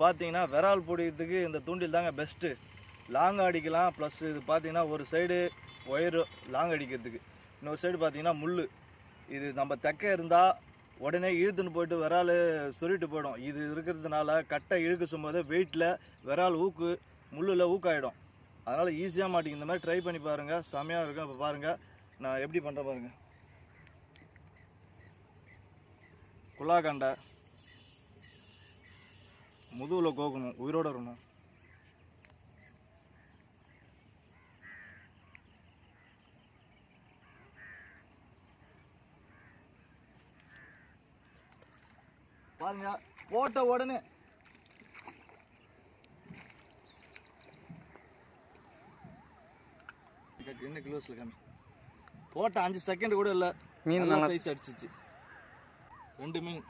பார்த்தீங்கன்னா விரால் பிடிக்கிறதுக்கு இந்த தூண்டில் தாங்க பெஸ்ட்டு. லாங் அடிக்கலாம், ப்ளஸ் இது பார்த்தீங்கன்னா ஒரு சைடு ஒயரு லாங் அடிக்கிறதுக்கு, இன்னொரு சைடு பார்த்தீங்கன்னா முள். இது நம்ம தெக்க இருந்தால் உடனே இழுத்துன்னு போயிட்டு விரால் சொருவிட்டு போயிடும். இது இருக்கிறதுனால கட்டை இழுக்க சும்போது வெயிட்டில் விரால் ஊக்கு முள்ளில் ஊக்காயிடும். அதனால் ஈஸியாக மாட்டிங்க. இந்த மாதிரி ட்ரை பண்ணி பாருங்கள், செமையாக இருக்கும். இப்போ பாருங்கள் நான் எப்படி பண்ணுறேன் பாருங்கள். குல்லாக்கண்டை முதுகில் கோக்கணும், உயிரோடு இருக்கணும். பாருங்க, போட்ட உடனே என்ன கிலோஸ்ல கம்மி போட்ட 5 செகண்ட் கூட இல்லை, மீன் சைஸ் அடிச்சிச்சு. 2 மீன்.